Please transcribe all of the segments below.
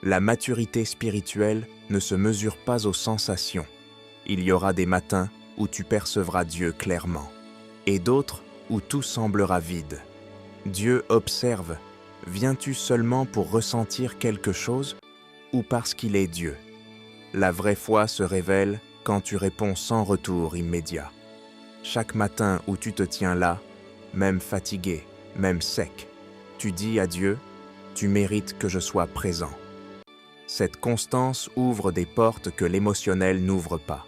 La maturité spirituelle ne se mesure pas aux sensations. Il y aura des matins où tu percevras Dieu clairement, et d'autres où tout semblera vide. Dieu observe. Viens-tu seulement pour ressentir quelque chose ou parce qu'il est Dieu? La vraie foi se révèle quand tu réponds sans retour immédiat. Chaque matin où tu te tiens là, même fatigué, même sec, tu dis à Dieu, tu mérites que je sois présent. Cette constance ouvre des portes que l'émotionnel n'ouvre pas.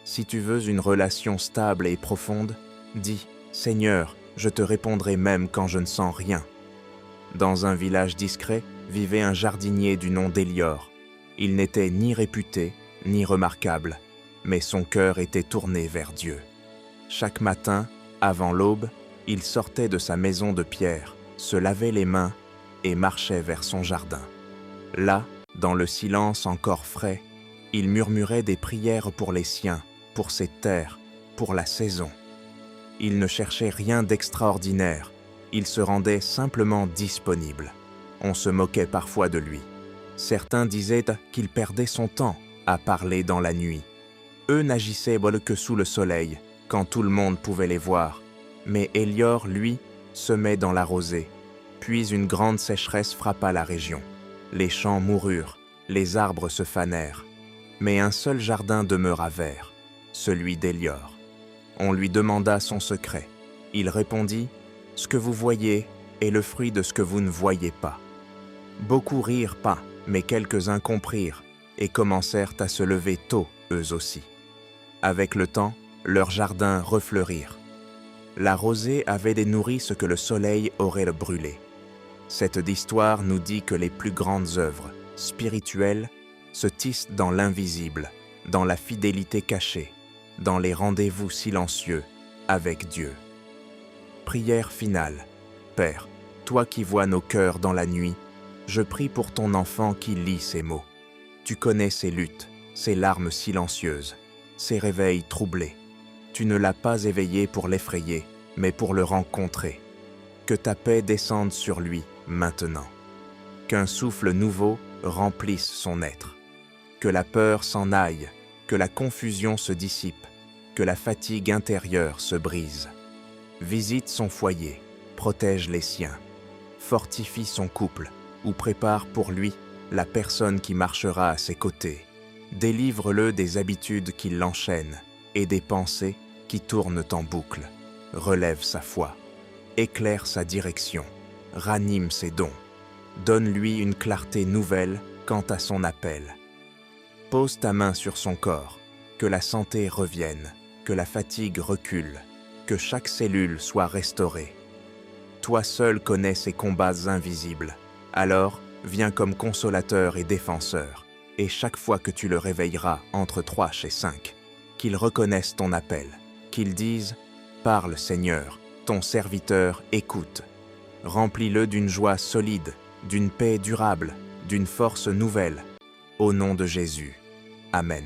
Si tu veux une relation stable et profonde, dis « Seigneur, je te répondrai même quand je ne sens rien ». Dans un village discret vivait un jardinier du nom d'Élior. Il n'était ni réputé, ni remarquable, mais son cœur était tourné vers Dieu. Chaque matin, avant l'aube, il sortait de sa maison de pierre, se lavait les mains et marchait vers son jardin. Là, dans le silence encore frais, il murmurait des prières pour les siens, pour ses terres, pour la saison. Il ne cherchait rien d'extraordinaire, il se rendait simplement disponible. On se moquait parfois de lui. Certains disaient qu'il perdait son temps à parler dans la nuit. Eux n'agissaient que sous le soleil, quand tout le monde pouvait les voir. Mais Élior, lui, semait dans la rosée. Puis une grande sécheresse frappa la région. Les champs moururent, les arbres se fanèrent. Mais un seul jardin demeura vert, celui d'Élior. On lui demanda son secret. Il répondit « Ce que vous voyez est le fruit de ce que vous ne voyez pas. » Beaucoup rirent pas, mais quelques-uns comprirent et commencèrent à se lever tôt, eux aussi. Avec le temps, leurs jardins refleurirent. La rosée avait dénourri ce que le soleil aurait brûlé. Cette histoire nous dit que les plus grandes œuvres spirituelles se tissent dans l'invisible, dans la fidélité cachée, dans les rendez-vous silencieux avec Dieu. Prière finale. Père, toi qui vois nos cœurs dans la nuit, je prie pour ton enfant qui lit ces mots. Tu connais ses luttes, ses larmes silencieuses, ses réveils troublés. Tu ne l'as pas éveillé pour l'effrayer, mais pour le rencontrer. Que ta paix descende sur lui maintenant. Qu'un souffle nouveau remplisse son être. Que la peur s'en aille, que la confusion se dissipe, que la fatigue intérieure se brise. Visite son foyer, protège les siens, fortifie son couple ou prépare pour lui la personne qui marchera à ses côtés. Délivre-le des habitudes qui l'enchaînent et des pensées qui tournent en boucle. Relève sa foi, éclaire sa direction, ranime ses dons. Donne-lui une clarté nouvelle quant à son appel. Pose ta main sur son corps, que la santé revienne, que la fatigue recule, que chaque cellule soit restaurée. Toi seul connais ces combats invisibles. Alors, viens comme consolateur et défenseur, et chaque fois que tu le réveilleras entre 3 et 5, qu'il reconnaisse ton appel, qu'il dise « Parle Seigneur, ton serviteur écoute ». Remplis-le d'une joie solide, d'une paix durable, d'une force nouvelle. Au nom de Jésus. Amen.